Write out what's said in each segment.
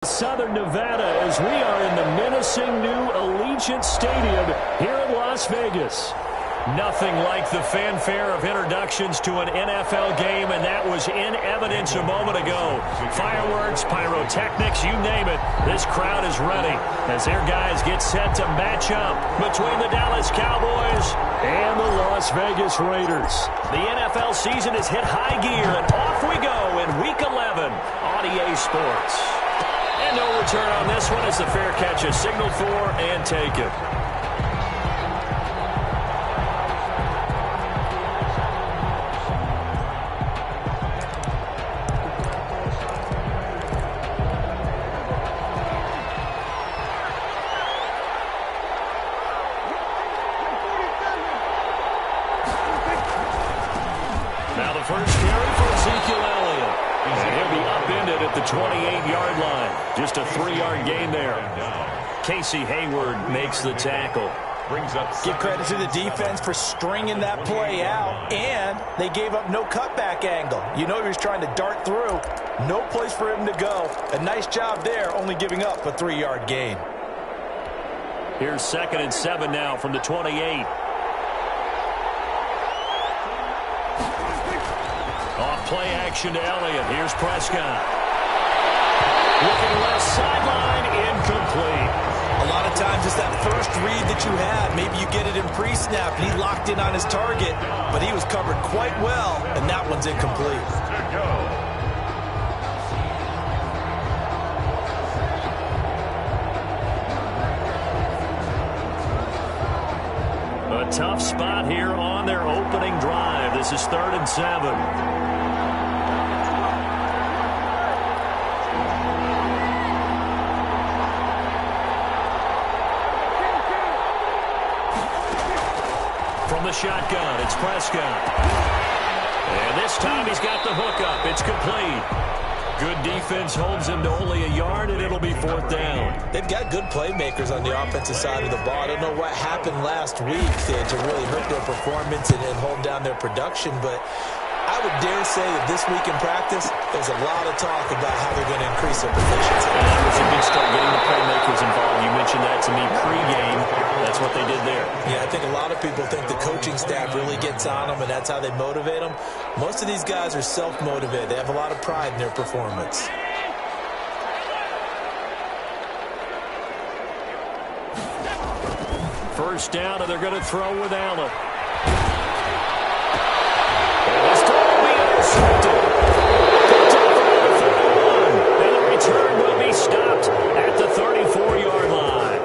Southern Nevada, as we are in the menacing new Allegiant Stadium here in Las Vegas. Nothing like the fanfare of introductions to an NFL game, and that was in evidence a moment ago. Fireworks, pyrotechnics, you name it. This crowd is ready as their guys get set to match up between the Dallas Cowboys and the Las Vegas Raiders. The NFL season has hit high gear, and off we go in Week 11 on EA Sports. And no return on this one as the fair catch is signaled for and taken. Now the first carry for Ezekiel Elliott. And he'll be upended at the 28-yard line. Just a 3-yard gain there. Casey Hayward makes the tackle. Give credit to the defense for stringing that play out, and they gave up no cutback angle. You know he was trying to dart through. No place for him to go. A nice job there, only giving up a 3-yard gain. Here's 2nd and 7 now from the 28. Off play action to Elliott. Here's Prescott. Looking left sideline, incomplete. A lot of times it's that first read that you had. Maybe you get it in pre-snap, and he locked in on his target, but he was covered quite well, and that one's incomplete. A tough spot here on their opening drive. This is 3rd and 7. From the shotgun, it's Prescott. And this time he's got the hook up. It's complete. Good defense holds him to only a yard, and it'll be 4th down. They've got good playmakers on the offensive side of the ball. I don't know what happened last week to really hurt their performance and hold down their production, but I would dare say that this week in practice, there's a lot of talk about how they're going to increase their proficiency. And that was a good start, getting the playmakers involved. You mentioned that to me pregame. That's what they did there. Yeah, I think a lot of people think the coaching staff really gets on them, and that's how they motivate them. Most of these guys are self-motivated. They have a lot of pride in their performance. First down, and they're going to throw with Allen. And the return will be stopped at the 34-yard line.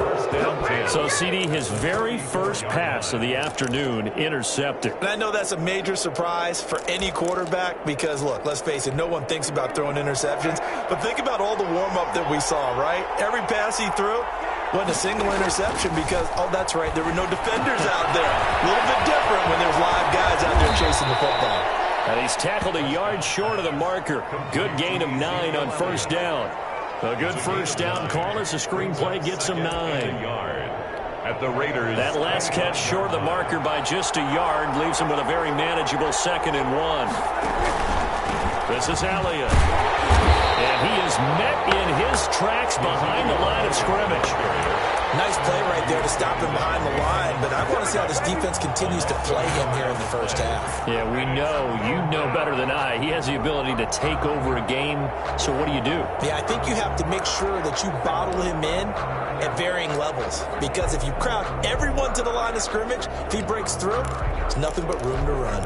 So, CD, his very first pass of the afternoon intercepted. And I know that's a major surprise for any quarterback because, look, let's face it, no one thinks about throwing interceptions. But think about all the warm-up that we saw, right? Every pass he threw wasn't a single interception because, oh, that's right, there were no defenders out there. A little bit different when there's live guys out there chasing the football. And he's tackled a yard short of the marker. Good gain of 9 on first down. A good first down call as the screenplay gets him 9. At the Raiders. That last catch short of the marker by just a yard leaves him with a very manageable 2nd and 1. This is Elliott. And he is met in his tracks behind the line of scrimmage. Nice play right there to stop him behind the line, but I want to see how this defense continues to play him here in the first half. Yeah, we know. You know better than I. He has the ability to take over a game, so what do you do? Yeah, I think you have to make sure that you bottle him in at varying levels, because if you crowd everyone to the line of scrimmage, if he breaks through, there's nothing but room to run.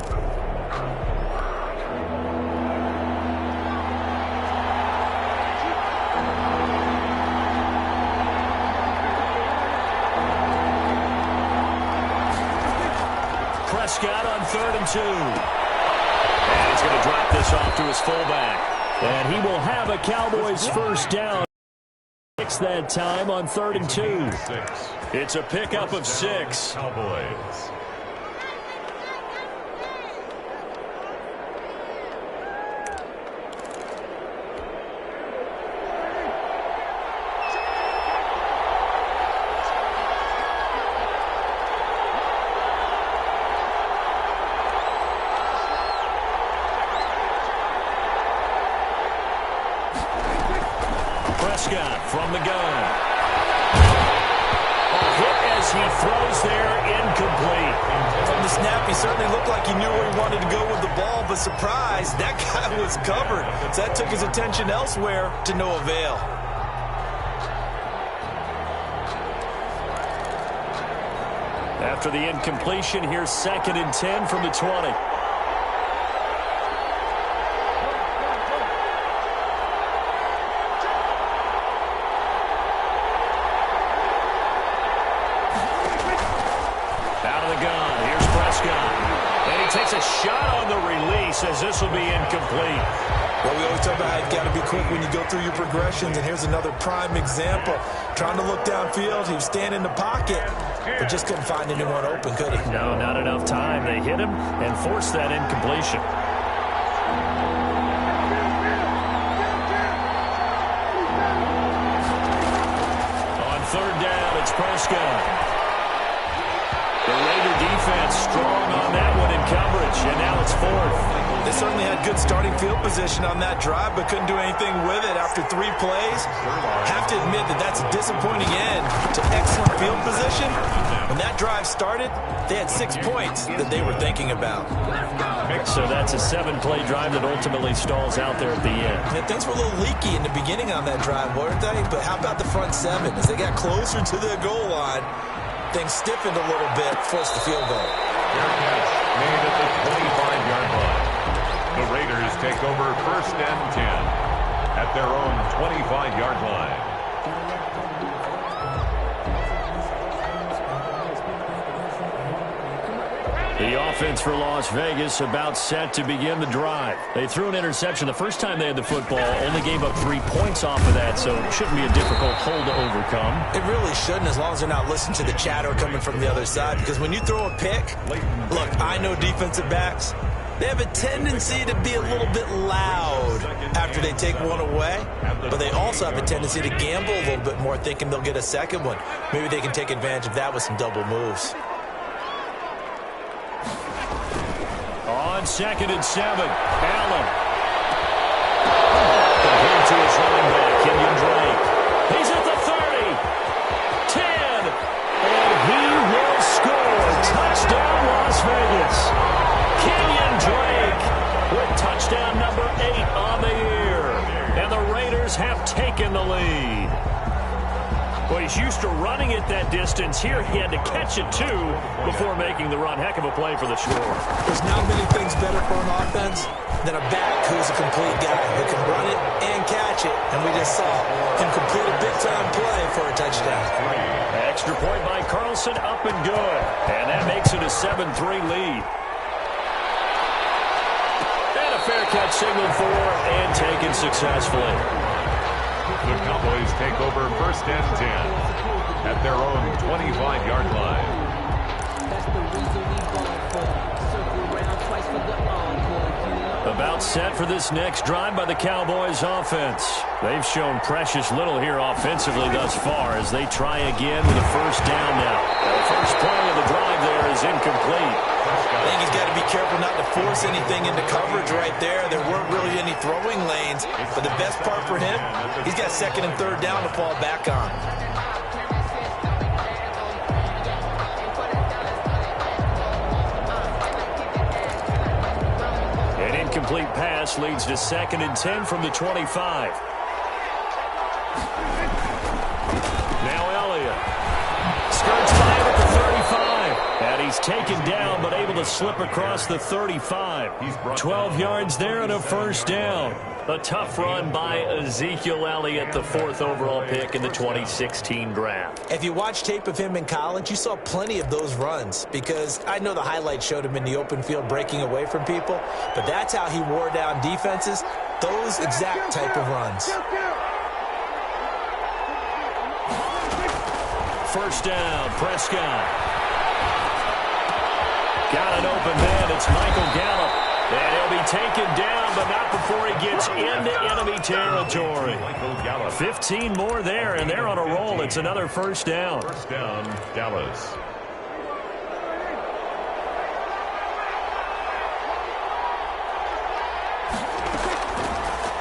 Prescott on 3rd and 2. And he's going to drop this off to his fullback. And he will have a Cowboys first down. That time on 3rd and 2. It's a pickup of 6. Cowboys. Prescott. Prescott from the gun. A hit as he throws there, incomplete. From the snap, he certainly looked like he knew where he wanted to go with the ball, but surprise, that guy was covered. So that took his attention elsewhere to no avail. After the incompletion, here's 2nd and 10 from the 20. Takes a shot on the release as this will be incomplete. Well, we always talk about how you've got to be quick when you go through your progressions, and here's another prime example. Trying to look downfield, he was standing in the pocket, but just couldn't find anyone open, could he? No, not enough time. They hit him and forced that incompletion. On 3rd down, it's Prescott. The Raider defense strong on that one in coverage, and now it's 4th. They certainly had good starting field position on that drive, but couldn't do anything with it after 3 plays. Have to admit that that's a disappointing end to excellent field position. When that drive started, they had 6 points that they were thinking about. So that's a 7-play drive that ultimately stalls out there at the end. And things were a little leaky in the beginning on that drive, weren't they? But how about the front 7? As they got closer to the goal line, things stiffened a little bit, forced the field goal. Made at the 25-yard line. The Raiders take over 1st and 10 at their own 25-yard line. The offense for Las Vegas about set to begin the drive. They threw an interception the first time they had the football, only gave up 3 points off of that, so it shouldn't be a difficult hole to overcome. It really shouldn't, as long as they're not listening to the chatter coming from the other side, because when you throw a pick, look, I know defensive backs, they have a tendency to be a little bit loud after they take one away, but they also have a tendency to gamble a little bit more, thinking they'll get a second one. Maybe they can take advantage of that with some double moves. On 2nd and 7, Allen. Compared to his running back, Kenyon Drake. He's at the 30, 10, and he will score. Touchdown, Las Vegas. Kenyon Drake with touchdown number 8 on the year. And the Raiders have taken the lead. Well, he's used to running it that distance. Here he had to catch it, too, before making the run. Heck of a play for the score. There's not many things better for an offense than a back who's a complete guy who can run it and catch it. And we just saw him complete a big-time play for a touchdown. Extra point by Carlson, up and good. And that makes it a 7-3 lead. And a fair catch signaled for and taken successfully. The Cowboys take over 1st and 10 at their own 25-yard line. About set for this next drive by the Cowboys offense. They've shown precious little here offensively thus far as they try again with a 1st down now. The first play of the drive there is incomplete. I think he's got to be careful not to force anything into coverage right there. There weren't really any throwing lanes. But the best part for him, he's got 2nd and 3rd down to fall back on. An incomplete pass leads to 2nd and 10 from the 25. Now Elliott skirts by him at the 35. And he's taken down but able to slip across the 35. 12 yards there and a 1st down. A tough run by Ezekiel Elliott, the 4th overall pick in the 2016 draft. If you watch tape of him in college, you saw plenty of those runs because I know the highlights showed him in the open field breaking away from people, but that's how he wore down defenses, those exact type of runs. 1st down, Prescott. Got an open man. It's Michael Gallup. And he'll be taken down, but not before he gets into enemy territory. 15 more there, and they're on a roll. It's another 1st down. 1st down, Dallas.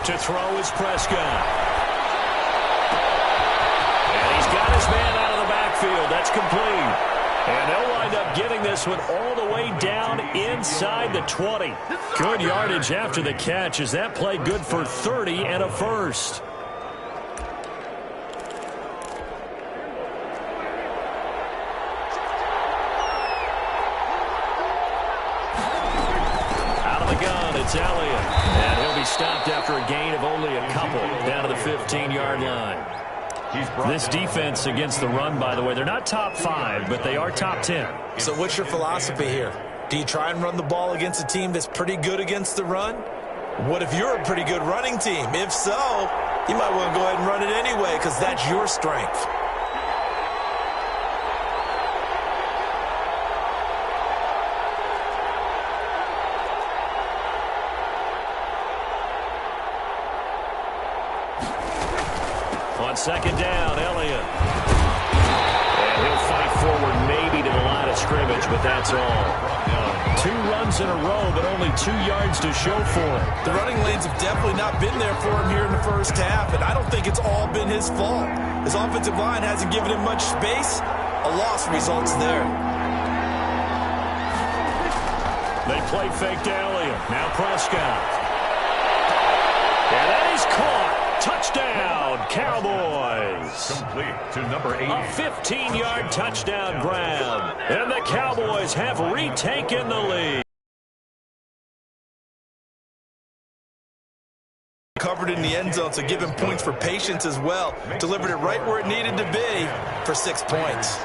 To throw is Prescott. his man out of the backfield. That's complete. And they'll wind up getting this one all the way down inside the 20. Good yardage after the catch as that play good for 30 and a first. It's Elliott, and he'll be stopped after a gain of only a couple down to the 15-yard line. This defense against the run, by the way, they're not top 5, but they are top 10. So what's your philosophy here? Do you try and run the ball against a team that's pretty good against the run? What if you're a pretty good running team? If so, you might want to go ahead and run it anyway because that's your strength. On second down, Elliott. And he'll fight forward maybe to the line of scrimmage, but that's all. 2 runs in a row, but only 2 yards to show for it. The running lanes have definitely not been there for him here in the first half, and I don't think it's all been his fault. His offensive line hasn't given him much space. A loss results there. They play fake to Elliott. Now Prescott. And that is caught. Touchdown, Cowboys. Complete to number 8. A 15-yard touchdown grab. And the Cowboys have retaken the lead. Covered in the end zone, so give him points for patience as well. Delivered it right where it needed to be for 6 points.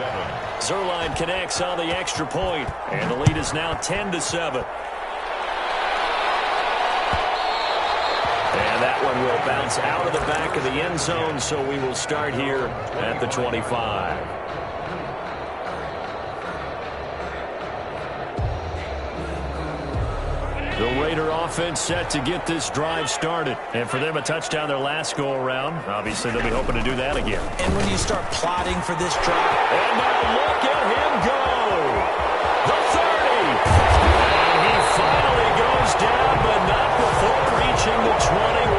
Zerline connects on the extra point, and the lead is now 10-7. And that one will bounce out of the back of the end zone, so we will start here at the 25. The Raider offense set to get this drive started. And for them, a touchdown their last go-around. Obviously, they'll be hoping to do that again. And when you start plotting for this drive. And now look at him go. The 30. And he finally goes down, but not before reaching the 21.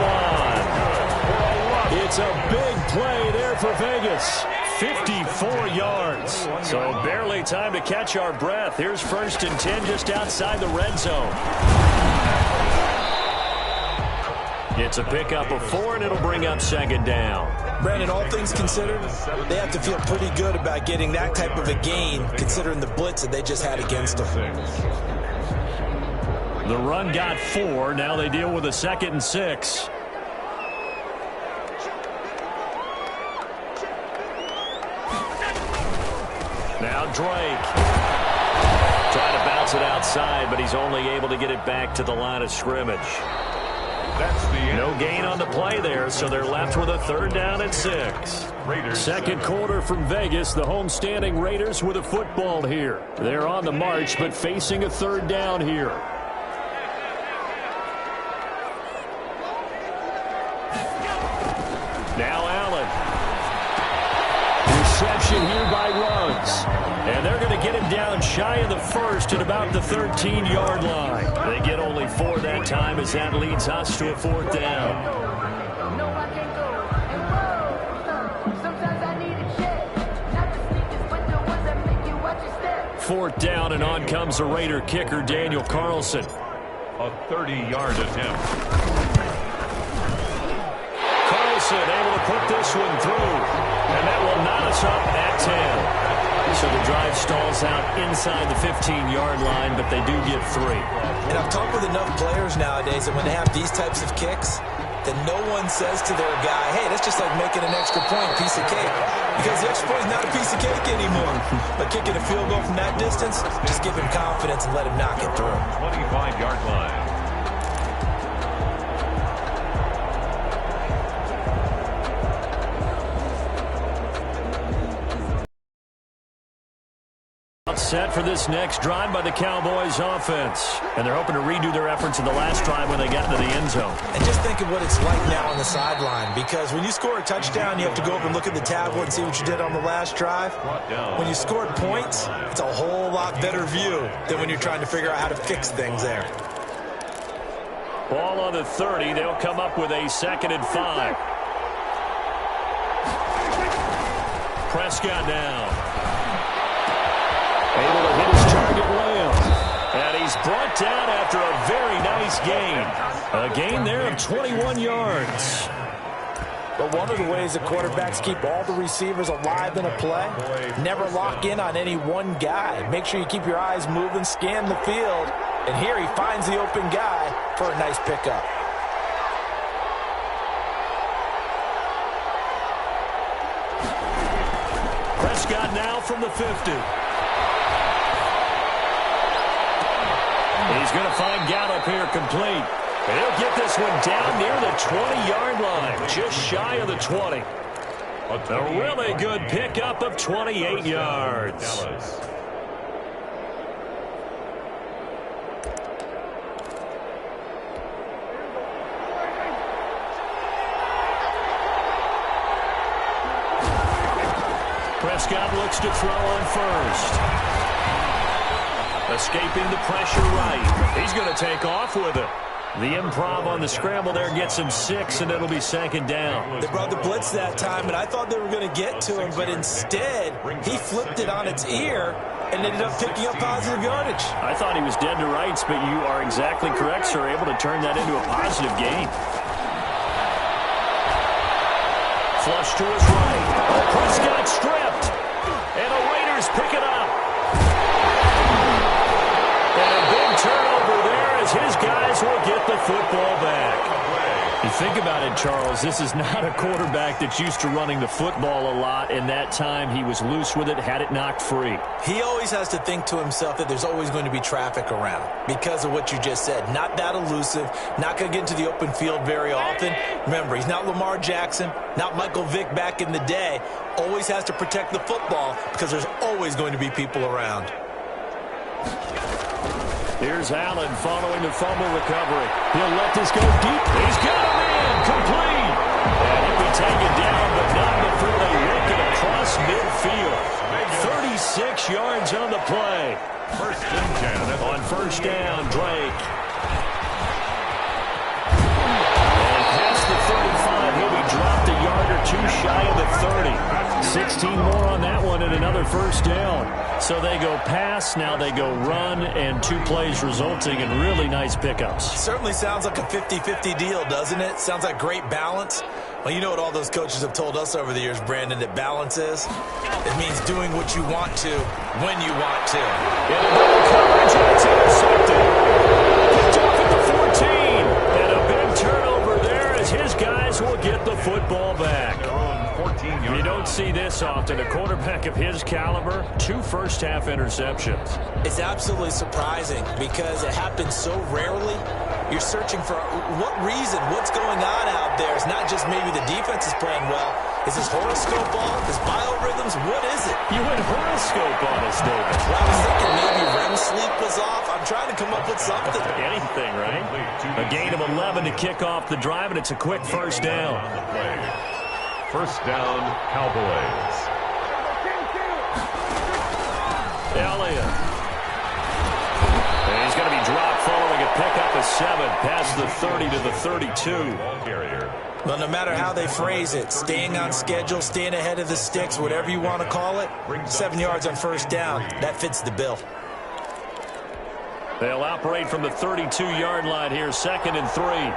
It's a big play there for Vegas. 54 yards. So barely time to catch our breath. Here's 1st and 10 just outside the red zone. It's a pickup of 4, and it'll bring up 2nd down. Brandon, all things considered, they have to feel pretty good about getting that type of a gain, considering the blitz that they just had against them. The run got 4. Now they deal with a 2nd and 6. Now Drake. Trying to bounce it outside, but he's only able to get it back to the line of scrimmage. That's the end. No gain on the play there, so they're left with a 3rd down and 6. Raiders. Second quarter from Vegas. The homestanding Raiders with a football here. They're on the march, but facing a 3rd down here. Now Allen. Reception here by Ruggs. And they're going to get him down shy of the 1st at about the 13-yard line. They get only 4 that time as that leads us to a 4th down. 4th down, and on comes the Raider kicker, Daniel Carlson. A 30-yard attempt. Carlson able to put this one through. And that will knot us up at 10. So the drive stalls out inside the 15-yard line, but they do get 3. And I've talked with enough players nowadays that when they have these types of kicks, that no one says to their guy, hey, that's just like making an extra point, piece of cake. Because the extra point is not a piece of cake anymore. But kicking a field goal from that distance, just give him confidence and let him knock it through. 25-yard line. Set for this next drive by the Cowboys offense. And they're hoping to redo their efforts in the last drive when they got into the end zone. And just think of what it's like now on the sideline, because when you score a touchdown, you have to go over and look at the tablet and see what you did on the last drive. When you scored points, it's a whole lot better view than when you're trying to figure out how to fix things there. Ball on the 30. They'll come up with a 2nd and 5. Prescott now. Able to hit his target layup. And he's brought down after a very nice gain. A gain there of 21 yards. But one of the ways the quarterbacks keep all the receivers alive in a play, never lock in on any one guy. Make sure you keep your eyes moving, scan the field. And here he finds the open guy for a nice pickup. Prescott now from the 50. He's going to find Gallup here complete. And he'll get this one down near the 20-yard line, just shy of the 20. A really good pickup of 28 yards. Prescott looks to throw on first. Escaping the pressure right. He's going to take off with it. The improv on the scramble there gets him 6, and it'll be second down. They brought the blitz that time, and I thought they were going to get to him, but instead, he flipped it on its ear and ended up picking up positive yardage. I thought he was dead to rights, but you are exactly correct, sir. Able to turn that into a positive gain. Flush to his right. Prescott stripped. And the Raiders pick it up. And a big turnover there as his guys will get the football back. You think about it, Charles, this is not a quarterback that's used to running the football a lot, and that time he was loose with it, had it knocked free. He always has to think to himself that there's always going to be traffic around because of what you just said. Not that elusive, not going to get into the open field very often. Remember, he's not Lamar Jackson, not Michael Vick back in the day. Always has to protect the football because there's always going to be people around. Here's Allen following the fumble recovery. He'll let this go deep. He's got him in. Complete. And he'll be taken down, but not before they yank it across midfield. 36 yards on the play. First and 10. On first down, Drake. And past the 35, he'll be dropped a yard or two shy of the 30. 16 more on that one and another first down. So they go pass, now they go run, and 2 plays resulting in really nice pickups. Certainly sounds like a 50-50 deal, doesn't it? Sounds like great balance. Well, you know what all those coaches have told us over the years, Brandon, that balance is? It means doing what you want to, when you want to. In a double coverage, and it's intercepted. Picked off at the 14. And a big turnover there as his guys will get the football back. You don't see this often. A quarterback of his caliber, 2 first-half interceptions. It's absolutely surprising because it happens so rarely. You're searching for what reason, what's going on out there. It's not just maybe the defense is playing well. Is his horoscope off? His biorhythms? What is it? You went horoscope on us, David. Well, I was thinking maybe REM sleep was off. I'm trying to come up with something. Anything, right? A gain of 11 to kick off the drive, and it's a quick first down. First down, Cowboys. Elliott. And he's going to be dropped following a pickup of 7 past the 30 to the 32. Well, no matter how they phrase it, staying on schedule, staying ahead of the sticks, whatever you want to call it, 7 yards on first down, that fits the bill. They'll operate from the 32-yard line here, 2nd and 3.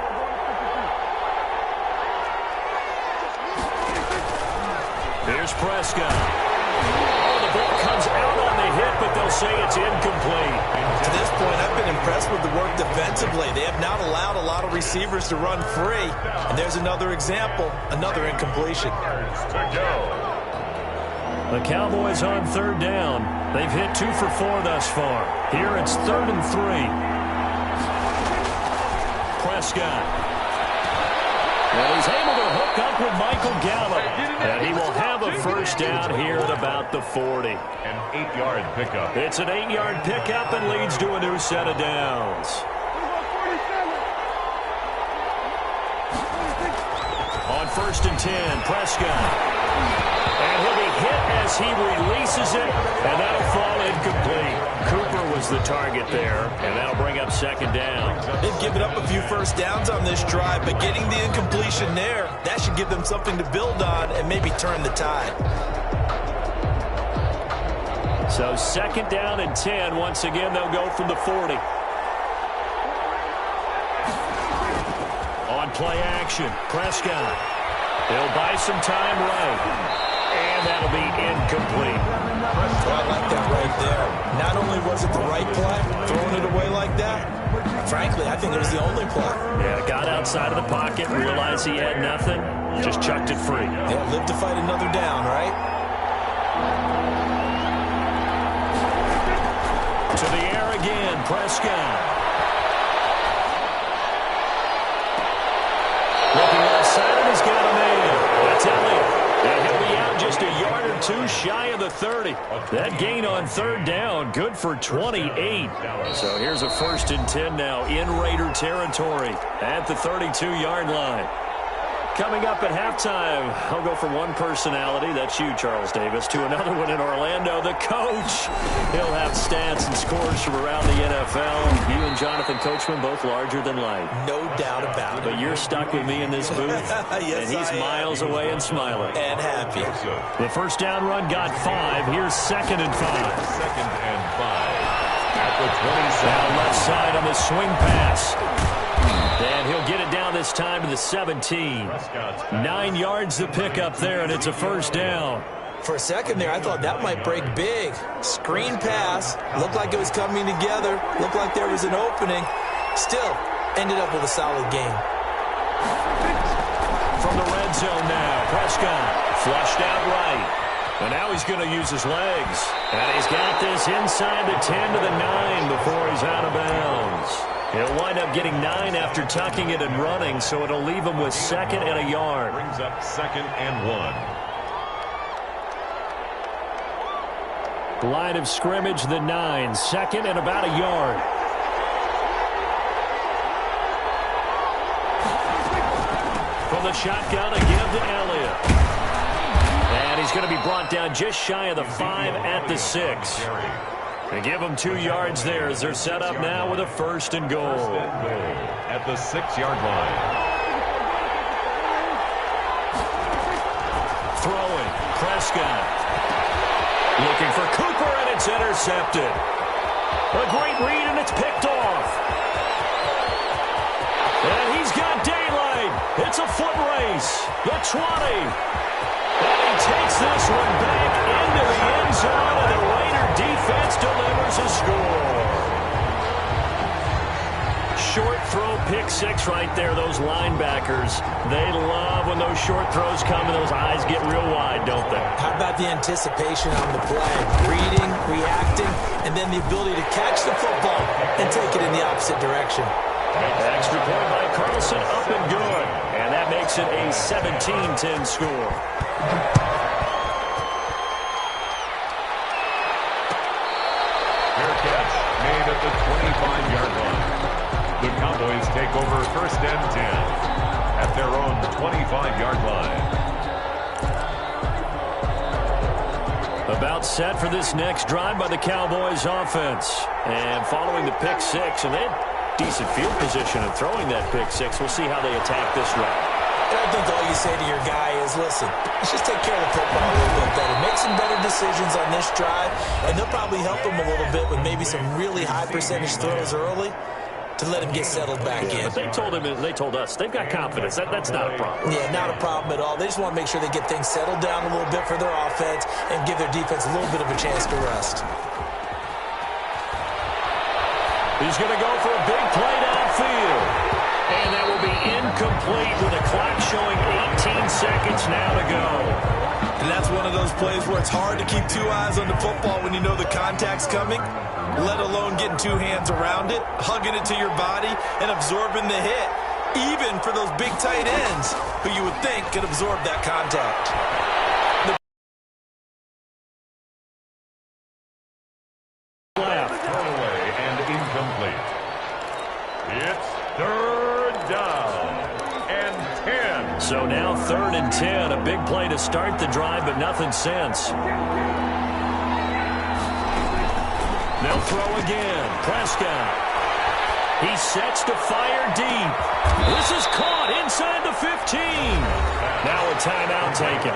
Here's Prescott. Oh, the ball comes out on the hit, but they'll say it's incomplete. To this point, I've been impressed with the work defensively. They have not allowed a lot of receivers to run free. And there's another example, another incompletion. The Cowboys on 3rd down. They've hit 2 for 4 thus far. Here it's 3rd and 3. Prescott. And he's able to hook up with Michael Gallup. And he will have a first down here at about the 40. An 8-yard pickup. It's an 8-yard pickup and leads to a new set of downs. On 1st and 10, Prescott. And he'll be hit as he releases it, and that'll fall incomplete. Cooper was the target there, and that'll bring up second down. They've given up a few first downs on this drive, but getting the incompletion there, that should give them something to build on and maybe turn the tide. So second down and 10. Once again, they'll go from the 40. On play action, Prescott. They'll buy some time right. And that'll be incomplete. Oh, I like that right there. Not only was it the right play, throwing it away like that, frankly, I think it was the only play. Yeah, got outside of the pocket, realized he had nothing, just chucked it free. Yeah, live to fight another down, right? To the air again, Prescott. Looking left side, and he's got a man. That's Elliott. And he'll be out just a yard or two shy of the 30. That gain on third down, good for 28. So here's a 1st and 10 now in Raider territory at the 32-yard line. Coming up at halftime, I'll go from one personality, that's you, Charles Davis, to another one in Orlando, the coach. He'll have stats and scores from around the NFL. You and Jonathan Coachman, both larger than life. No doubt about it. But you're stuck with me in this booth, yes, and he's miles away and smiling. And happy. The first down run got 5. Here's 2nd and 5. 2nd and 5 at the 27. Down left side on the swing pass. And he'll get it down this time to the 17. 9 yards the pick up there, and it's a first down. For a second there, I thought that might break big. Screen pass. Looked like it was coming together. Looked like there was an opening. Still, ended up with a solid game. From the red zone now, Prescott flushed out right. And now he's going to use his legs. And he's got this inside the 10 to the 9 before he's out of bounds. He'll wind up getting 9 after tucking it and running, so it'll leave him with 2nd and a yard. Brings up 2nd and 1. Line of scrimmage, the 9. 2nd and about a yard. From the shotgun, a give to Elliott. And he's going to be brought down just shy of the 5 at the 6. They give them 2 yards there as they're set up now with a 1st and goal. At the 6-yard line. Throwing, Prescott. Looking for Cooper, and it's intercepted. A great read, and it's picked off. And he's got daylight. It's a foot race. The 20. And he takes this one back into the end zone, and the Raider defense delivers a score. Short throw, pick 6 right there. Those linebackers, they love when those short throws come and those eyes get real wide, don't they? How about the anticipation on the play? Reading, reacting, and then the ability to catch the football and take it in the opposite direction. Extra point by Carlson, up and good. And that makes it a 17-10 score. Fair catch made at the 25-yard line. The Cowboys take over 1st and 10 at their own 25-yard line. About set for this next drive by the Cowboys offense. And following the pick 6, and they had decent field position of throwing that pick 6. We'll see how they attack this route. I think all you say to your guy is, listen, let's just take care of the football a little bit better. Make some better decisions on this drive, and they'll probably help him a little bit with maybe some really high percentage throws early to let him get settled back in. But they told us, they've got confidence. That's not a problem. Yeah, not a problem at all. They just want to make sure they get things settled down a little bit for their offense and give their defense a little bit of a chance to rest. He's going to go for a big play downfield. And that will be incomplete with a clock showing 18 seconds now to go. And that's one of those plays where it's hard to keep 2 eyes on the football when you know the contact's coming, let alone getting 2 hands around it, hugging it to your body, and absorbing the hit, even for those big tight ends who you would think could absorb that contact. Left. Throwaway and incomplete. It's 3rd down and 10. So now 3rd and 10. A big play to start the drive, but nothing since. They'll throw again. Prescott. He sets to fire deep. This is caught inside the 15. Now a timeout taken.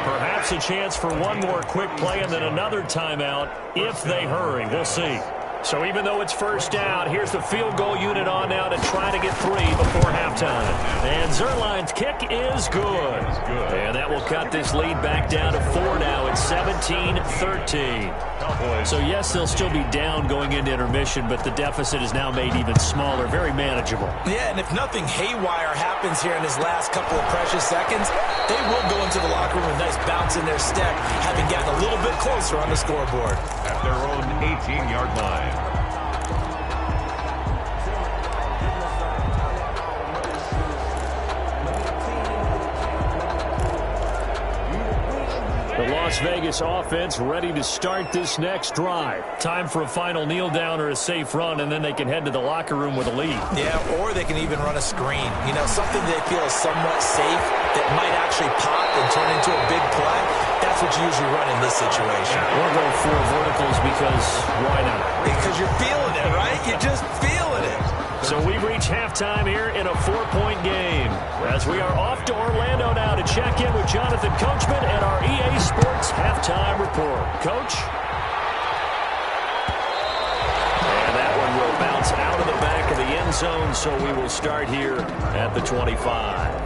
Perhaps a chance for one more quick play and then another timeout if they hurry. We'll see. So even though it's first down, here's the field goal unit on now to try to get 3 before halftime. And Zerline's kick is good. And that will cut this lead back down to 4 now at 17-13. So yes, they'll still be down going into intermission, but the deficit is now made even smaller, very manageable. Yeah, and if nothing haywire happens here in his last couple of precious seconds, they will go into the locker room with a nice bounce in their step, having gotten a little bit closer on the scoreboard. At their own 18-yard line. The Las Vegas offense ready to start this next drive. Time for a final kneel down or a safe run, and then they can head to the locker room with a lead. Yeah, or they can even run a screen. You know, something they feel is somewhat safe that might actually pop and turn into a big play. That's what you usually run in this situation. Or go 4 verticals because why not? Because you're feeling it, right? You're just feeling it. So we've reached halftime here in a 4-point game. As we are off to Orlando now to check in with Jonathan Coachman and our EA Sports Halftime Report. Coach? And that one will bounce out of the back of the end zone, so we will start here at the 25.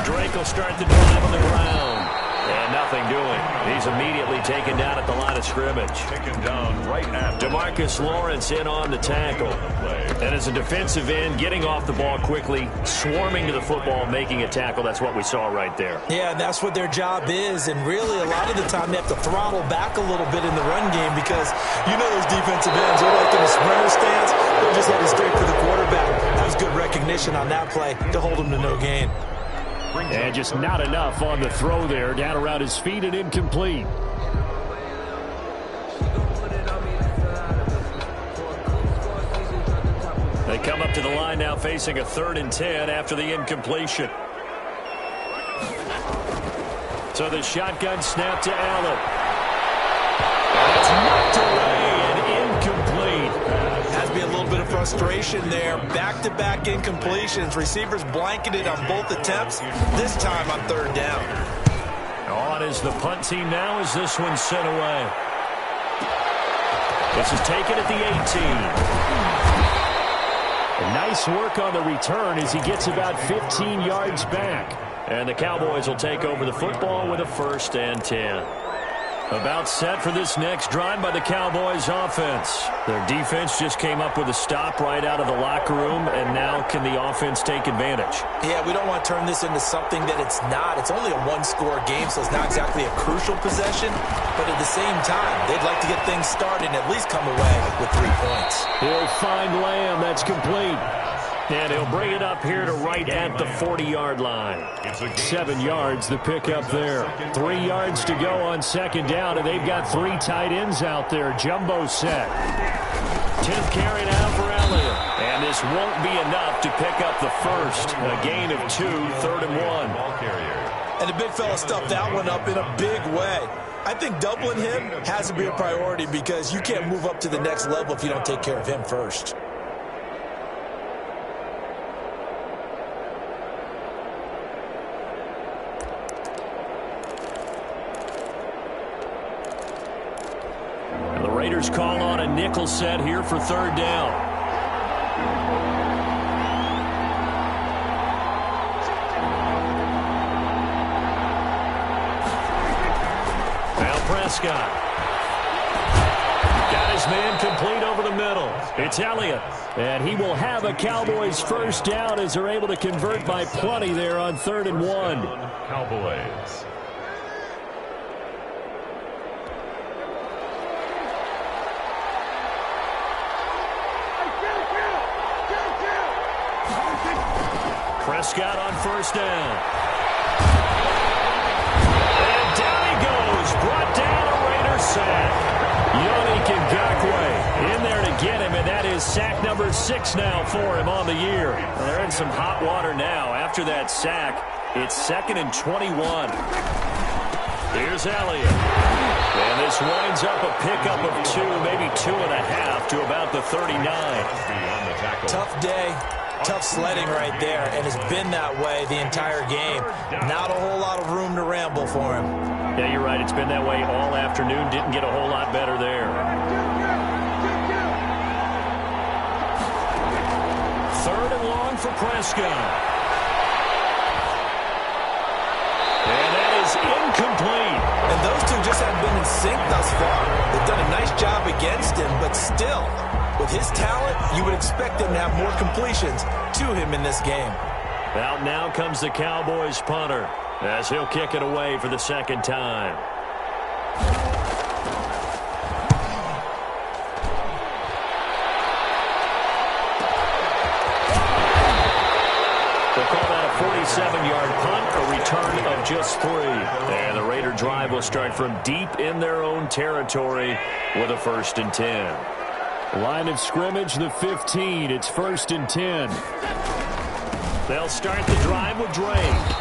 Drake will start the drive on the ground. And nothing doing. He's immediately taken down at the line of scrimmage. Taken down right after. DeMarcus Lawrence in on the tackle. And as a defensive end, getting off the ball quickly, swarming to the football, making a tackle. That's what we saw right there. Yeah, that's what their job is. And really, a lot of the time, they have to throttle back a little bit in the run game because you know those defensive ends, they're like in a sprinter stance. They're just heading straight for the quarterback. That was good recognition on that play to hold him to no gain. And just not enough on the throw there. Down around his feet and incomplete. They come up to the line now facing a 3rd and 10 after the incompletion. So the shotgun snap to Allen. And it's knocked away and incomplete. Has to be a little bit of frustration there. Back-to-back incompletions. Receivers blanketed on both attempts. This time on 3rd down. On is the punt team now as this one's sent away. This is taken at the 18. Nice work on the return as he gets about 15 yards back. And the Cowboys will take over the football with a 1st and 10. About set for this next drive by the Cowboys offense. Their defense just came up with a stop right out of the locker room, and now can the offense take advantage? Yeah, we don't want to turn this into something that it's not. It's only a 1-score game, so it's not exactly a crucial possession. But at the same time, they'd like to get things started and at least come away with 3 points. He'll find Lamb. That's complete. And he'll bring it up here to right at the 40-yard line. 7 yards the pick up there. 3 yards to go on 2nd down, and they've got 3 tight ends out there. Jumbo set. 10th carry now for Elliott. And this won't be enough to pick up the first. A gain of 2, 3rd and 1. And the big fella stuffed that one up in a big way. I think doubling him has to be a priority because you can't move up to the next level if you don't take care of him first. Raiders call on a nickel set here for 3rd down. Now Prescott. Got his man complete over the middle. It's Elliott. And he will have a Cowboys 1st down as they're able to convert by plenty there on 3rd and 1. Cowboys. Prescott on 1st down. And down he goes. Brought down a Raider sack. Yannick Ngakoue in there to get him, and that is sack number 6 6 now for him on the year. Well, they're in some hot water now. After that sack, it's 2nd and 21. Here's Elliott. And this winds up a pickup of 2, maybe 2.5 to about the 39. Tough day. Tough sledding right there, and it's been that way the entire game. Not a whole lot of room to ramble for him. Yeah, you're right. It's been that way all afternoon. Didn't get a whole lot better there. 3rd and long for Prescott. And that is incomplete. And those two just haven't been in sync thus far. They've done a nice job against him, but still, with his talent, you would expect him to have more completions to him in this game. Out now comes the Cowboys punter as he'll kick it away for the 2nd time. They'll call that a 47-yard punt, a return of just 3. And the Raider drive will start from deep in their own territory with a 1st and 10. Line of scrimmage, the 15. It's 1st and 10. They'll start the drive with Drake.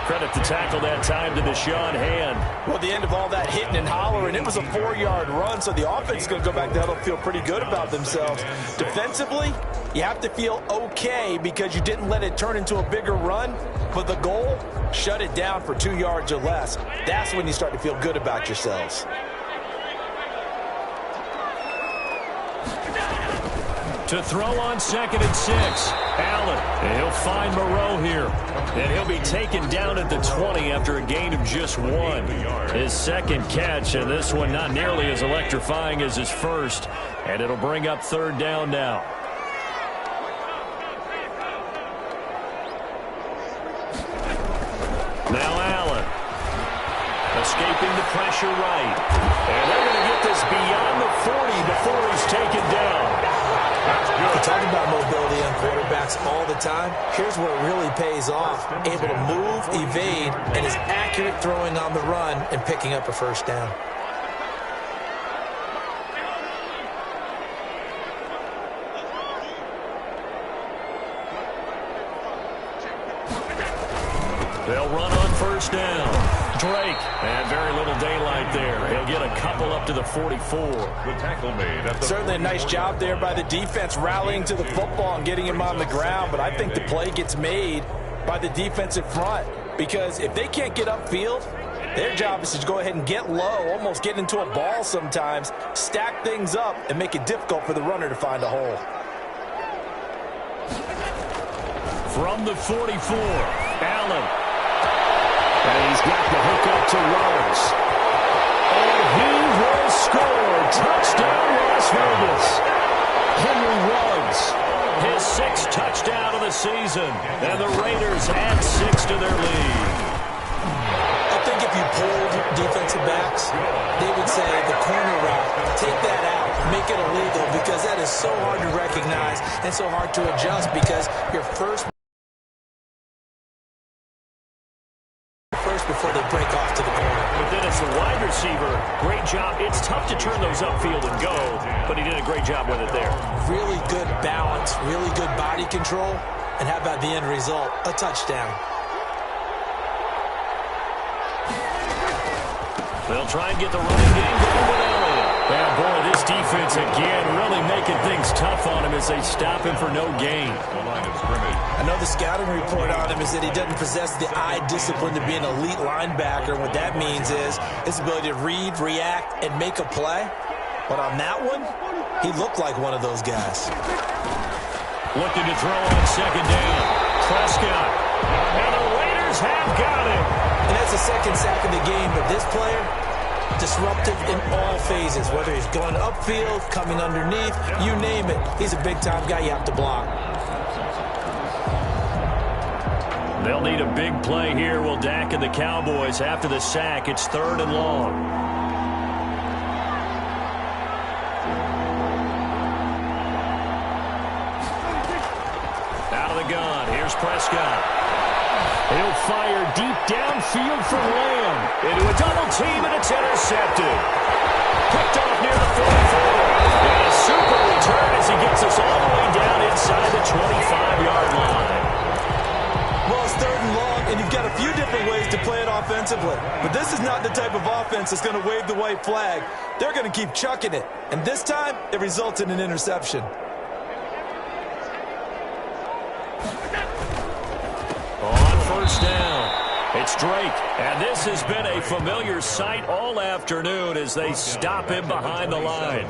Credit the tackle that time to the Deshaun Hand. Well, the end of all that hitting and hollering, it was a 4-yard run, so the offense is going to go back to huddle, feel pretty good about themselves. Defensively, you have to feel okay because you didn't let it turn into a bigger run, but the goal, shut it down for 2 yards or less. That's when you start to feel good about yourselves. To throw on 2nd and 6. Allen, and he'll find Moreau here. And he'll be taken down at the 20 after a gain of just 1. His 2nd catch, and this one not nearly as electrifying as his 1st. And it'll bring up 3rd down now. Now Allen. Escaping the pressure right. And they're going to get this beyond the 40 before he's taken down. We talk about mobility on quarterbacks all the time. Here's where it really pays off. Able to move, evade, and is accurate throwing on the run and picking up a 1st down. They'll run on 1st down. Drake, and very little daylight there. He'll get a couple up to the 44. The tackle made at the Certainly a nice job there by the defense rallying to the football and getting him on the ground, but I think the play gets made by the defensive front because if they can't get upfield, their job is to go ahead and get low, almost get into a ball sometimes, stack things up, and make it difficult for the runner to find a hole. From the 44, Allen. And he's got the hook up to Ruggs. And he will score. Touchdown, Las Vegas. Henry Ruggs, his 6th touchdown of the season. And the Raiders add 6 to their lead. I think if you polled defensive backs, they would say the corner route, take that out, make it illegal, because that is so hard to recognize and so hard to adjust because your first before they break off to the corner. But then it's the wide receiver. Great job. It's tough to turn those upfield and go, but he did a great job with it there. Really good balance, really good body control, and how about the end result? A touchdown. They'll try and get the running game going with Elliott. Yeah, boy, this defense again really making things tough on him as they stop him for no gain. the line of scrimmage. I know the scouting report on him is that he doesn't possess the eye discipline to be an elite linebacker. What that means is his ability to read, react, and make a play. But on that one, he looked like one of those guys. Looking to throw on 2nd down. Prescott. And the Raiders have got him. And that's the 2nd sack of the game, but this player, disruptive in all phases, whether he's going upfield, coming underneath, you name it. He's a big-time guy you have to block. They'll need a big play here. Will Dak and the Cowboys after the sack. It's 3rd and long. Out of the gun. Here's Prescott. He'll fire deep downfield for Lamb. Into a double team, and it's intercepted. Picked off near the 44. And a super return as he gets us all the way offensively. But this is not the type of offense that's going to wave the white flag. They're going to keep chucking it. And this time, it results in an interception. On first down, it's Drake. And this has been a familiar sight all afternoon as they stop him behind the line.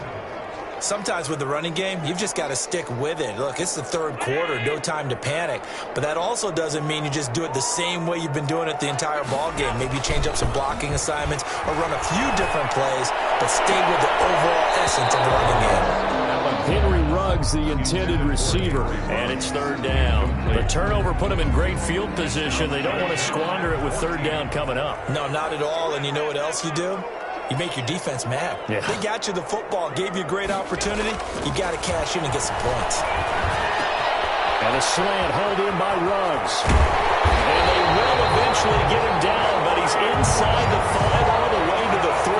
Sometimes with the running game, you've just got to stick with it. Look, it's the third quarter, no time to panic. But that also doesn't mean you just do it the same way you've been doing it the entire ball game. Maybe change up some blocking assignments or run a few different plays, but stay with the overall essence of the running game. Henry Ruggs, the intended receiver, and it's third down. The turnover put them in great field position. They don't want to squander it with third down coming up. No, not at all. And you know what else you do? You make your defense mad. Yeah. They got you the football, gave you a great opportunity. You got to cash in and get some points. And a slant held in by Ruggs. And they will eventually get him down, but he's inside the 5 all the way to the 3.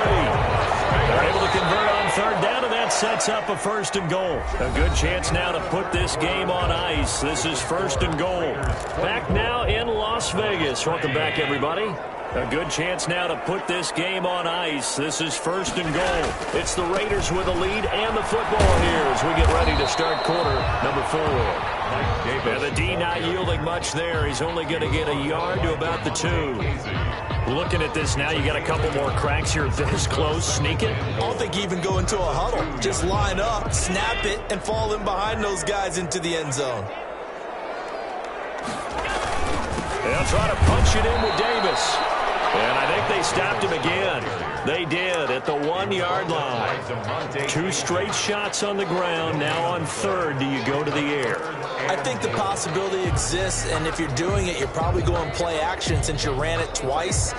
They're able to convert on third down, and that sets up a first and goal. A good chance now to put this game on ice. This is first and goal. Back now in Las Vegas. Welcome back, everybody. A good chance now to put this game on ice. This is first and goal. It's the Raiders with the lead and the football here as we get ready to start quarter number 4. And the D not yielding much there. He's only going to get a yard to about the 2. Looking at this now, you got a couple more cracks here this close. Sneak it. I don't think you even go into a huddle. Just line up, snap it, and fall in behind those guys into the end zone. They'll try to punch it in with Davis. And I think they stopped him again. They did at the 1-yard line. 2 straight shots on the ground. Now on third, do you go to the air? I think the possibility exists, and if you're doing it, you're probably going play action since you ran it twice.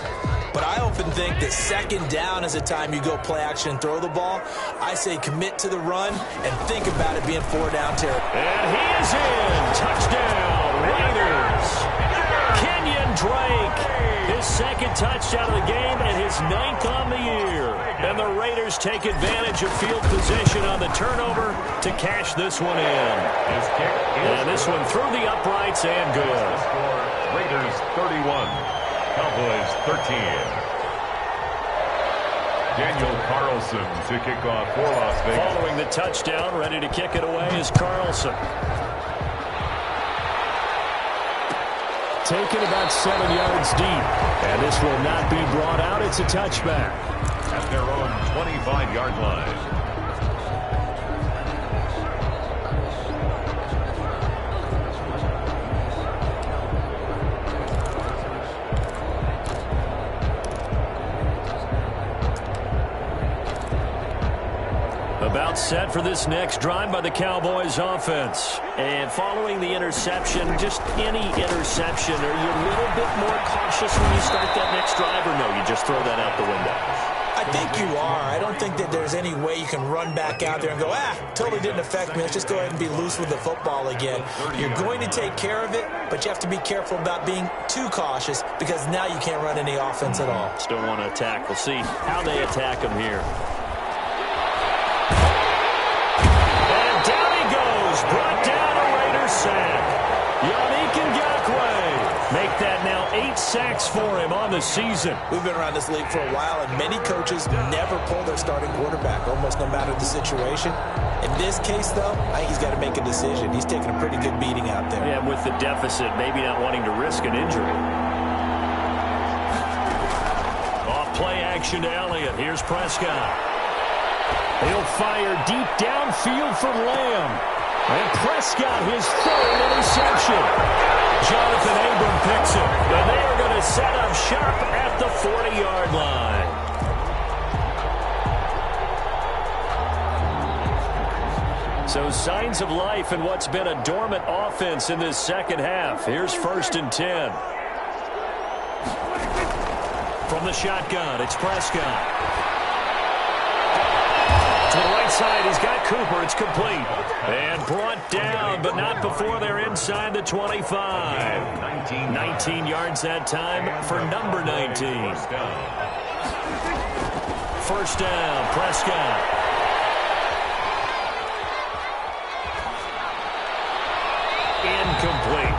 But I often think that second down is the time you go play action and throw the ball. I say commit to the run and think about it being 4-down territory. And he is in. Touchdown, Raiders. Kenyon Drake. His second touchdown of the game and his 9th on the year. And the Raiders take advantage of field position on the turnover to cash this one in. And this one through the uprights and good. Raiders 31, Cowboys 13. Daniel Carlson to kick off for Las Vegas. Following the touchdown, ready to kick it away is Carlson. Taken about 7 yards deep. And this will not be brought out. It's a touchback. At their own 25-yard line. About set for this next drive by the Cowboys offense. And following the interception, just any interception, are you a little bit more cautious when you start that next drive, or no, you just throw that out the window? I think you are. I don't think that there's any way you can run back out there and go, totally didn't affect me. Let's just go ahead and be loose with the football again. You're going to take care of it, but you have to be careful about being too cautious because now you can't run any offense at all. Still want to attack. We'll see how they attack him here. Brought down a Raiders sack. Yannick Ngakoue make that now 8 sacks for him on the season. We've been around this league for a while, and many coaches never pull their starting quarterback, almost no matter the situation. In this case, though, I think he's got to make a decision. He's taking a pretty good beating out there. Yeah, with the deficit, maybe not wanting to risk an injury. Off play action to Elliott. Here's Prescott. He'll fire deep downfield for Lamb. And Prescott, his 3rd interception. Jonathan Abram picks it. And they are going to set up shop at the 40-yard line. So signs of life in what's been a dormant offense in this second half. Here's 1st and 10. From the shotgun, it's Prescott. To the right side, he's got Cooper. It's complete. And brought down, but not before they're inside the 25. 19 yards that time for number 19. First down, Prescott. Incomplete.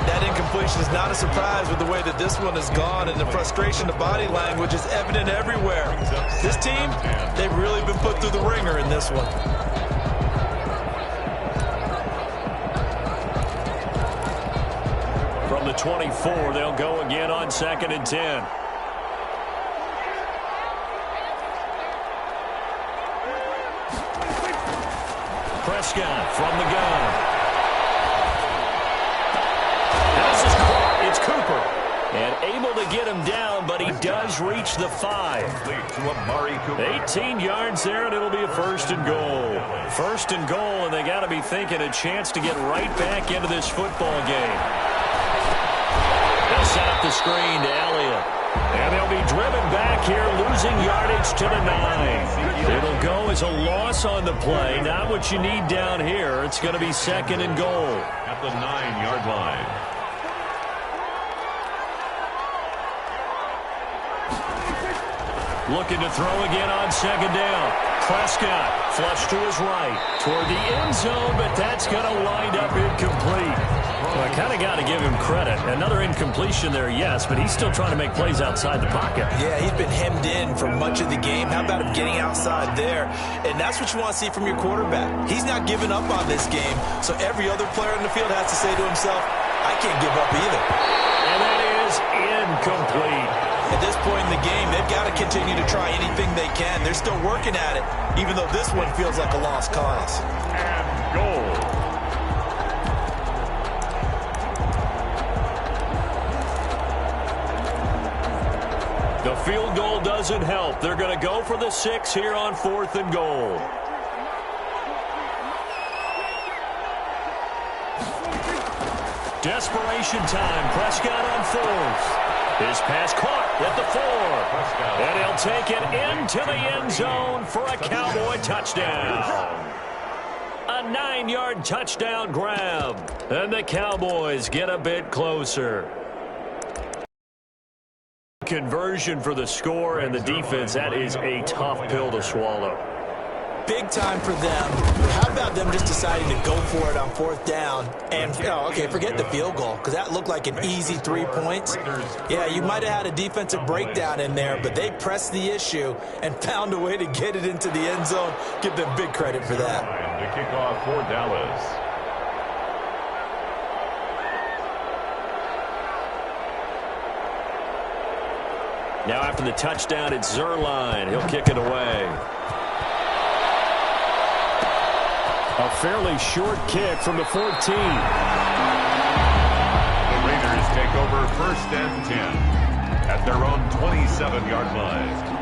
That situation is not a surprise with the way that this one has gone, and the frustration, the body language is evident everywhere. This team, they've really been put through the ringer in this one. From the 24, they'll go again on 2nd and 10. Prescott from the gun. This is caught. It's Cooper. And able to get him down, but he does reach the 5. 18 yards there, and it'll be a 1st and goal. 1st and goal, and they got to be thinking a chance to get right back into this football game. They'll set up the screen to Elliott. And they'll be driven back here, losing yardage to the 9. It'll go as a loss on the play. Not what you need down here. It's going to be 2nd and goal. At the 9-yard line. Looking to throw again on 2nd down. Prescott flush to his right toward the end zone, but that's going to wind up incomplete. Well, I kind of got to give him credit. Another incompletion there, yes, but he's still trying to make plays outside the pocket. Yeah, he's been hemmed in for much of the game. How about him getting outside there? And that's what you want to see from your quarterback. He's not giving up on this game, so every other player in the field has to say to himself, I can't give up either. And that is incomplete. At this point in the game, they've got to continue to try anything they can. They're still working at it, even though this one feels like a lost cause. And goal. The field goal doesn't help. They're going to go for the 6 here on 4th and goal. Desperation time. Prescott on 4th. His pass caught at the 4. And he'll take it into the end zone for a Cowboy touchdown. A 9-yard touchdown grab. And the Cowboys get a bit closer. Conversion for the score, and the defense, that is a tough pill to swallow. Big time for them. How about them just deciding to go for it on 4th down? And, okay, forget the field goal, because that looked like an easy 3 points. Yeah, you might have had a defensive breakdown in there, but they pressed the issue and found a way to get it into the end zone. Give them big credit for that. And the kickoff for Dallas. Now after the touchdown, it's Zuerlein. He'll kick it away. A fairly short kick from the 14. The Raiders take over 1st and 10 at their own 27-yard line.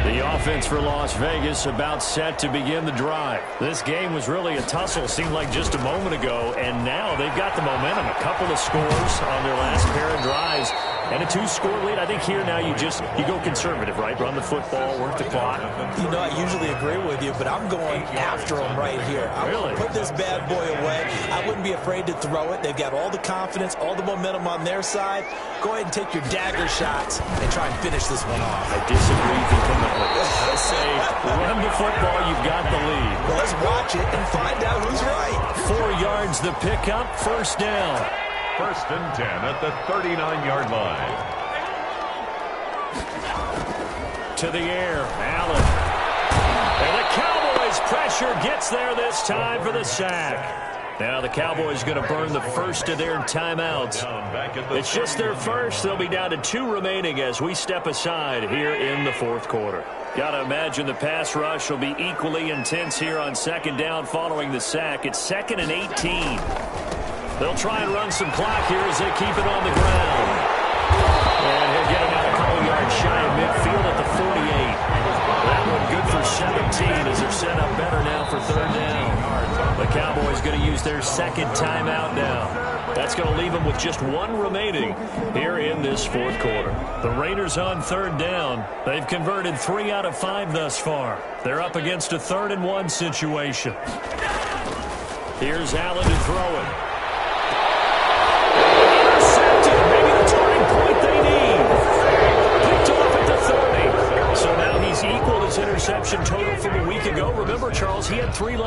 The offense for Las Vegas about set to begin the drive. This game was really a tussle, seemed like just a moment ago, and now they've got the momentum. A couple of scores on their last pair of drives and a 2-score lead. I think here now you go conservative, right? Run the football, work the clock. You know, I usually agree with you, but I'm going after them right here. I want to put this bad boy away. I wouldn't be afraid to throw it. They've got all the confidence, all the momentum on their side. Go ahead and take your dagger shots and try and finish this one off. I disagree vehemently. I say run the football, you've got the lead. Well, let's watch it and find out who's right. 4 yards the pickup, 1st down. 1st and 10 at the 39-yard line. To the air, Allen. And the Cowboys pressure gets there this time for the sack. Now the Cowboys going to burn the first of their timeouts. It's just their first. They'll be down to 2 remaining as we step aside here in the 4th quarter. Got to imagine the pass rush will be equally intense here on 2nd down following the sack. It's 2nd and 18. They'll try and run some clock here as they keep it on the ground. And he'll get it out a couple yards shy of midfield at the 48. That one good for 17 as they're set up better now for 3rd down. The Cowboys going to use their 2nd timeout now. That's going to leave them with just 1 remaining here in this 4th quarter. The Raiders on 3rd down. They've converted 3 out of 5 thus far. They're up against a 3rd and 1 situation. Here's Allen to throw it. Intercepted. Maybe the turning point they need. Picked off at the 30. So now he's equal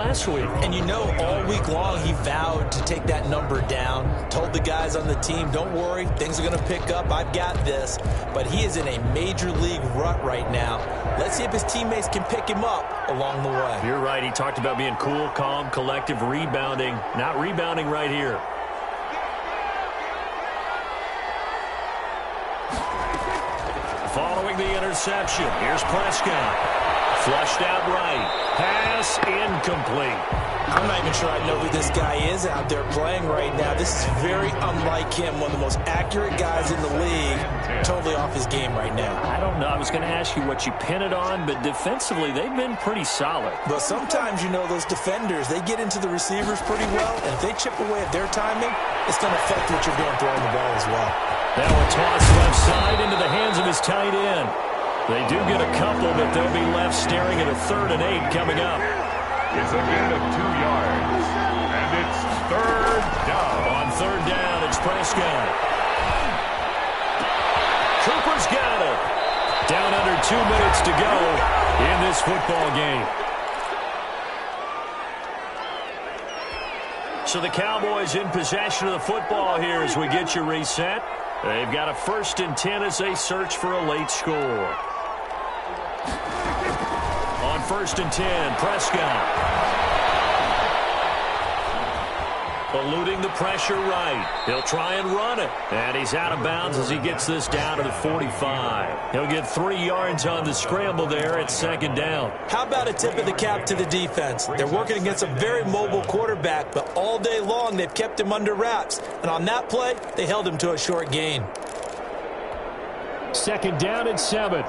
last week. And you know, all week long he vowed to take that number down, told the guys on the team, don't worry, things are going to pick up, I've got this. But he is in a major league rut right now. Let's see if his teammates can pick him up along the way. You're right. He talked about being cool, calm, collective, rebounding. Not rebounding right here. Following the interception, here's Prescott. Flushed out right. Pass incomplete. I'm not even sure I know who this guy is out there playing right now. This is very unlike him, one of the most accurate guys in the league. Totally off his game right now. I don't know. I was going to ask you what you pin it on, but defensively they've been pretty solid. But sometimes, you know, those defenders, they get into the receivers pretty well, and if they chip away at their timing, it's going to affect what you're doing throwing the ball as well. Now a toss left side into the hands of his tight end. They do get a couple, but they'll be left staring at a 3rd and 8 coming up. It's a gain of 2 yards, and it's 3rd down. On 3rd down, it's Prescott. Cooper's got it. Down under 2 minutes to go in this football game. So the Cowboys in possession of the football here as we get you reset. They've got a 1st and 10 as they search for a late score. On 1st and 10, Prescott. Eluding the pressure right. He'll try and run it. And he's out of bounds as he gets this down to the 45. He'll get 3 yards on the scramble there at 2nd down. How about a tip of the cap to the defense? They're working against a very mobile quarterback, but all day long they've kept him under wraps. And on that play, they held him to a short gain. 2nd down and 7.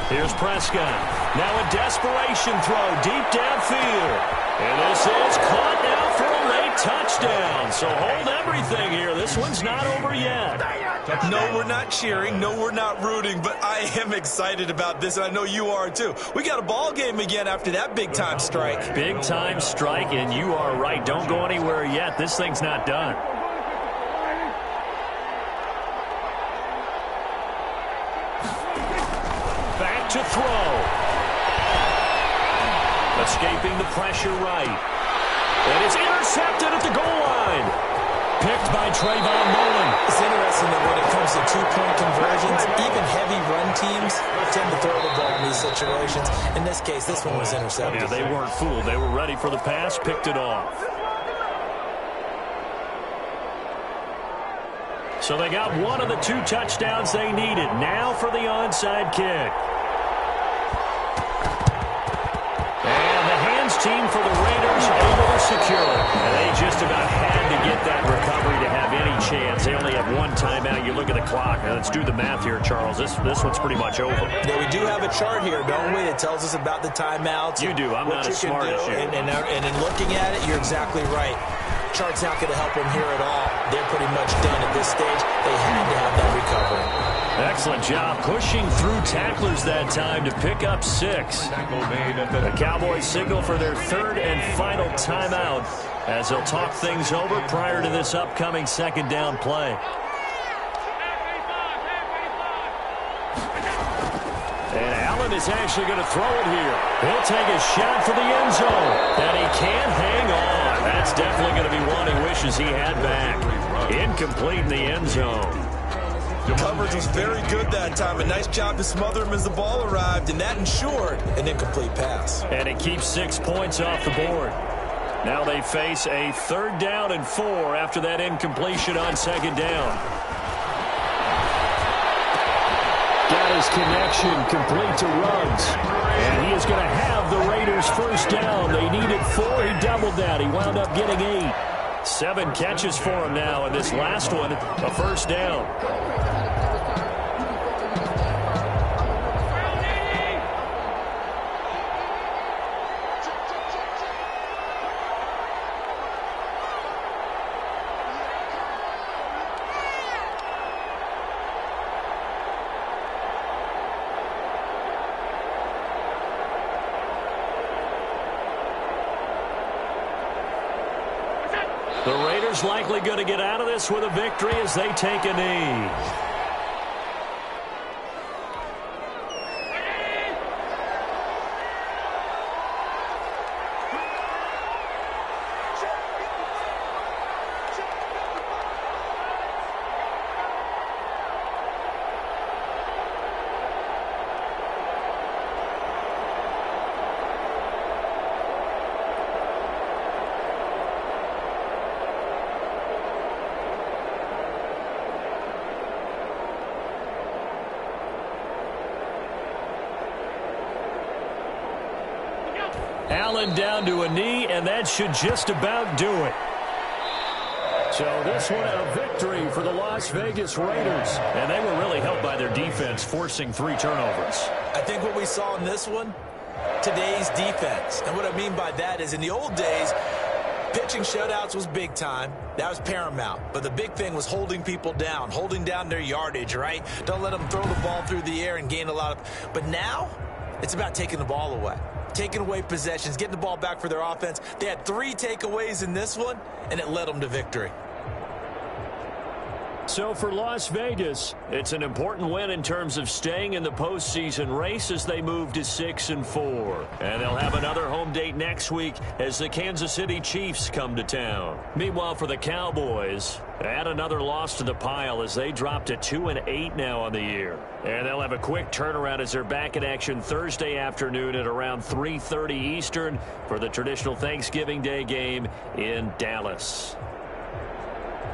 Here's Prescott. Now a desperation throw deep downfield. And this is caught now for a late touchdown. So hold everything here. This one's not over yet. No, we're not cheering. No, we're not rooting. But I am excited about this, and I know you are too. We got a ball game again after that big-time strike. Big-time strike, and you are right. Don't go anywhere yet. This thing's not done. To throw. Escaping the pressure right. And it's intercepted at the goal line. Picked by Trayvon Mullen. It's interesting that when it comes to two-point conversions, even heavy run teams tend to throw the ball in these situations. In this case, this one was intercepted. Yeah, they weren't fooled. They were ready for the pass, picked it off. So they got one of the 2 touchdowns they needed. Now for the onside kick. Team for the Raiders able to secure it. And they just about had to get that recovery to have any chance. They only have 1 timeout. You look at the clock. Now, let's do the math here, Charles. This one's pretty much over. Yeah, we do have a chart here, don't we? It tells us about the timeouts. You do. I'm not as smart as you. And in looking at it, you're exactly right. Chart's not going to help them here at all. They're pretty much done at this stage. They had to have that recovery. Excellent job pushing through tacklers that time to pick up 6. The Cowboys signal for their 3rd and final timeout as they'll talk things over prior to this upcoming 2nd down play. And Allen is actually going to throw it here. He'll take a shot for the end zone. And he can't hang on. That's definitely going to be one he wishes he had back. Incomplete in the end zone. Coverage was very good that time. A nice job to smother him as the ball arrived, and that ensured an incomplete pass. And it keeps 6 points off the board. Now they face a 3rd down and 4 after that incompletion on 2nd down. Got his connection complete to Ruggs. And he is going to have the Raiders 1st down. They needed 4. He doubled that. He wound up getting 8. 7 catches for him now, and this last one, a 1st down. Bears likely going to get out of this with a victory as they take a knee. Allen down to a knee, and that should just about do it. So this one a victory for the Las Vegas Raiders. And they were really helped by their defense, forcing 3 turnovers. I think what we saw in this one, today's defense. And what I mean by that is in the old days, pitching shutouts was big time. That was paramount. But the big thing was holding people down, holding down their yardage, right? Don't let them throw the ball through the air and gain a lot of... But now, it's about taking the ball away. Taking away possessions, getting the ball back for their offense. They had 3 takeaways in this one, and it led them to victory. So for Las Vegas, it's an important win in terms of staying in the postseason race as they move to 6-4. And they'll have another home date next week as the Kansas City Chiefs come to town. Meanwhile, for the Cowboys, add another loss to the pile as they drop to 2-8 now on the year. And they'll have a quick turnaround as they're back in action Thursday afternoon at around 3:30 Eastern for the traditional Thanksgiving Day game in Dallas.